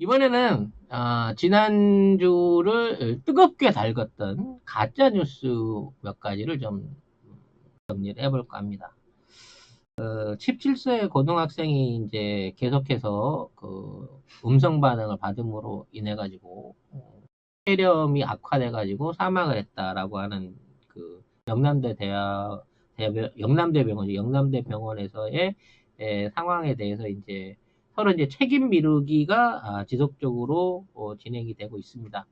이번에는 지난주를 뜨겁게 달궜던 가짜 뉴스 몇 가지를 좀 정리를 해볼까 합니다. 17세 고등학생이 이제 계속해서 그 음성 반응을 받음으로 인해 가지고 폐렴이 악화돼 가지고 사망을 했다라고 하는 그 영남대병원이 영남대병원에서의 상황에 대해서 이제 서로 이제 책임 미루기가 지속적으로 진행이 되고 있습니다.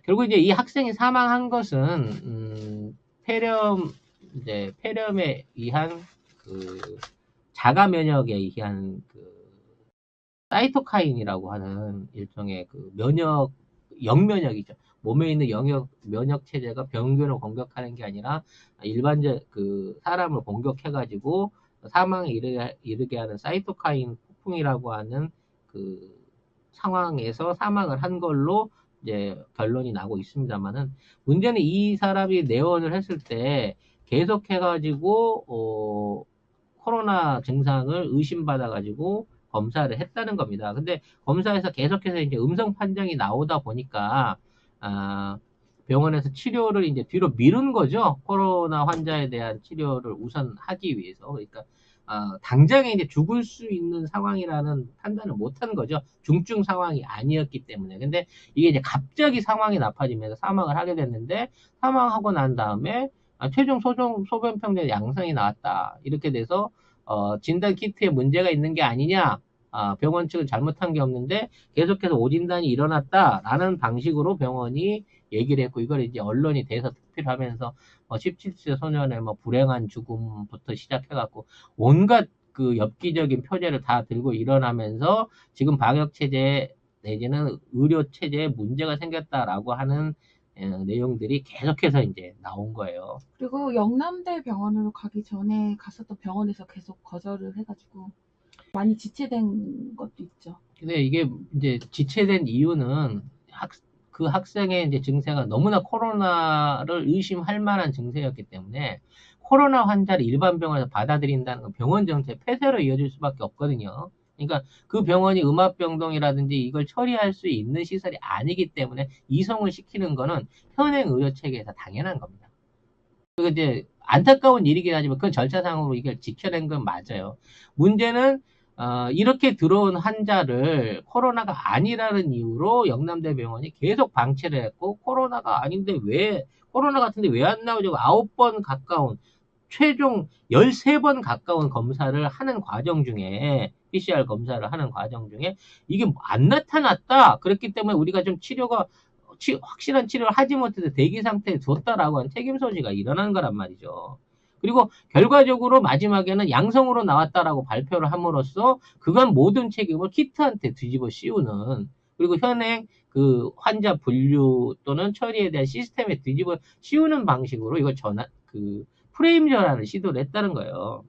결국 이제 이 학생이 사망한 것은 폐렴 폐렴에 의한 그 자가 면역에 의한 그 사이토카인이라고 하는 일종의 그 영면역이죠. 몸에 있는 면역 체제가 병균을 공격하는 게 아니라 일반적 그 사람을 공격해가지고 사망에 이르게 하는 사이토카인 폭풍이라고 하는 그 상황에서 사망을 한 걸로 이제 결론이 나고 있습니다만은, 문제는 이 사람이 내원을 했을 때 계속해가지고 코로나 증상을 의심받아가지고 검사를 했다는 겁니다. 근데 검사에서 계속해서 이제 음성 판정이 나오다 보니까 아, 병원에서 치료를 이제 뒤로 미룬 거죠. 코로나 환자에 대한 치료를 우선 하기 위해서. 그러니까 당장에 이제 죽을 수 있는 상황이라는 판단을 못한 거죠. 중증 상황이 아니었기 때문에. 근데 이게 이제 갑자기 상황이 나빠지면서 사망을 하게 됐는데, 사망하고 난 다음에 최종 소변평균 양성이 나왔다. 이렇게 돼서 진단 키트에 문제가 있는 게 아니냐, 병원 측은 잘못한 게 없는데 계속해서 오진단이 일어났다라는 방식으로 병원이 얘기를 했고, 이걸 이제 언론이 대서특필하면서 17세 소년의 뭐 불행한 죽음부터 시작해갖고 온갖 그 엽기적인 표제를 다 들고 일어나면서 지금 방역 체제 내지는 의료 체제에 문제가 생겼다라고 하는 내용들이 계속해서 이제 나온 거예요. 그리고 영남대 병원으로 가기 전에 갔었던 병원에서 계속 거절을 해가지고 많이 지체된 것도 있죠. 근데 이게 이제 지체된 이유는 그 학생의 이제 증세가 너무나 코로나를 의심할 만한 증세였기 때문에, 코로나 환자를 일반 병원에서 받아들인다는 건 병원 정책 폐쇄로 이어질 수밖에 없거든요. 그러니까 그 병원이 음압병동이라든지 이걸 처리할 수 있는 시설이 아니기 때문에 이송을 시키는 거는 현행 의료 체계에서 당연한 겁니다. 그 이제 안타까운 일이긴 하지만 그 절차상으로 이걸 지켜낸 건 맞아요. 문제는 이렇게 들어온 환자를 코로나가 아니라는 이유로 영남대병원이 계속 방치를 했고, 코로나가 아닌데 왜 코로나 같은데 왜 안 나오냐고 9번 가까운, 최종 13번 가까운 검사를 하는 과정 중에, PCR 검사를 하는 과정 중에 이게 안 나타났다. 그렇기 때문에 우리가 좀 확실한 치료를 하지 못해서 대기 상태에 뒀다라고 하는 책임 소지가 일어난 거란 말이죠. 그리고 결과적으로 마지막에는 양성으로 나왔다라고 발표를 함으로써 그간 모든 책임을 키트한테 뒤집어 씌우는, 그리고 현행 그 환자 분류 또는 처리에 대한 시스템에 뒤집어 씌우는 방식으로 이걸 프레임 전환을 시도를 했다는 거예요.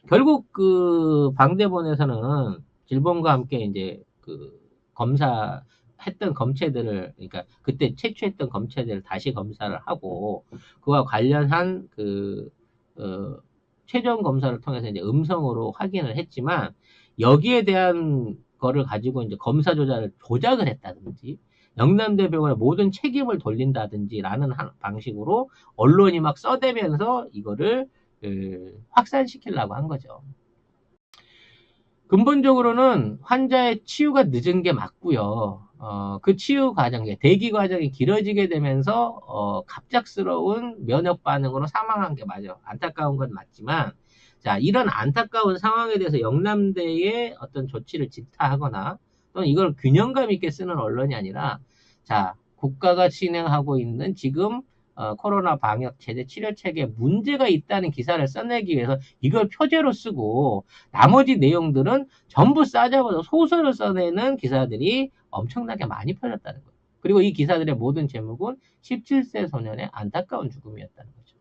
결국 그 방대본에서는 질본과 함께 이제 그 했던 검체들을, 그러니까 그때 채취했던 검체들을 다시 검사를 하고, 그와 관련한 최종 검사를 통해서 이제 음성으로 확인을 했지만, 여기에 대한 거를 가지고 이제 검사 조작을 했다든지 영남대병원의 모든 책임을 돌린다든지라는 방식으로 언론이 막 써대면서 이거를 확산시키려고 한 거죠. 근본적으로는 환자의 치유가 늦은 게 맞고요. 그 치유 대기 과정이 길어지게 되면서 갑작스러운 면역 반응으로 사망한 게 맞아요. 안타까운 건 맞지만, 자, 이런 안타까운 상황에 대해서 영남대의 어떤 조치를 질타하거나 또는 이걸 균형감 있게 쓰는 언론이 아니라, 자, 국가가 진행하고 있는 지금 코로나 방역 체제, 치료 체계에 문제가 있다는 기사를 써내기 위해서 이걸 표제로 쓰고, 나머지 내용들은 전부 싸잡아서 소설을 써내는 기사들이 엄청나게 많이 퍼졌다는 거예요. 그리고 이 기사들의 모든 제목은 17세 소년의 안타까운 죽음이었다는 거죠.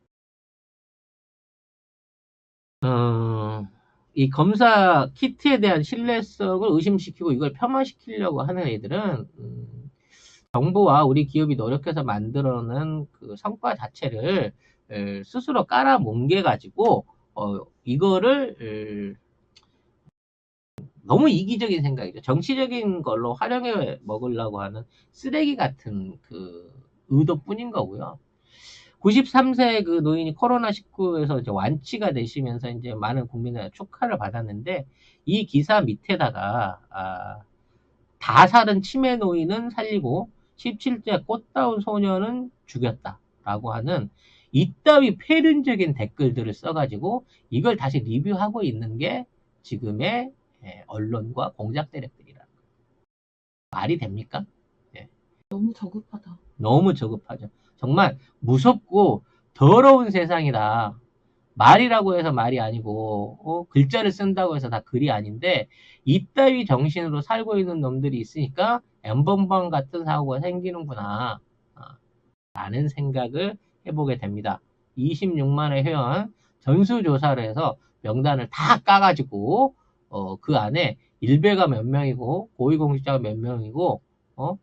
이 검사 키트에 대한 신뢰성을 의심시키고 이걸 폄하시키려고 하는 애들은 정부와 우리 기업이 노력해서 만들어낸 그 성과 자체를 스스로 깔아뭉개 가지고 이거를 너무 이기적인 생각이죠. 정치적인 걸로 활용해 먹으려고 하는 쓰레기 같은 그 의도뿐인 거고요. 93세 그 노인이 코로나19에서 이제 완치가 되시면서 이제 많은 국민의 축하를 받았는데, 이 기사 밑에다가, 다 살은 치매 노인은 살리고 17세 꽃다운 소년은 죽였다라고 하는 이따위 폐륜적인 댓글들을 써가지고 이걸 다시 리뷰하고 있는 게 지금의 언론과 공작 세력들이라. 말이 됩니까? 예. 너무 저급하다. 너무 저급하죠. 정말 무섭고 더러운 세상이다. 말이라고 해서 말이 아니고, 글자를 쓴다고 해서 다 글이 아닌데, 이따위 정신으로 살고 있는 놈들이 있으니까 엠번방 같은 사고가 생기는구나, 라는 생각을 해보게 됩니다. 26만의 회원 전수조사를 해서 명단을 다 까가지고, 그 안에 일베가 몇 명이고, 고위공직자가 몇 명이고,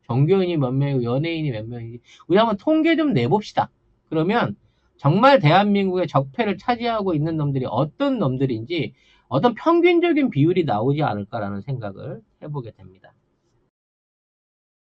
종교인이 몇 명이고, 연예인이 몇 명이지. 우리 한번 통계 좀 내봅시다. 그러면 정말 대한민국의 적폐를 차지하고 있는 놈들이 어떤 놈들인지 어떤 평균적인 비율이 나오지 않을까라는 생각을 해보게 됩니다.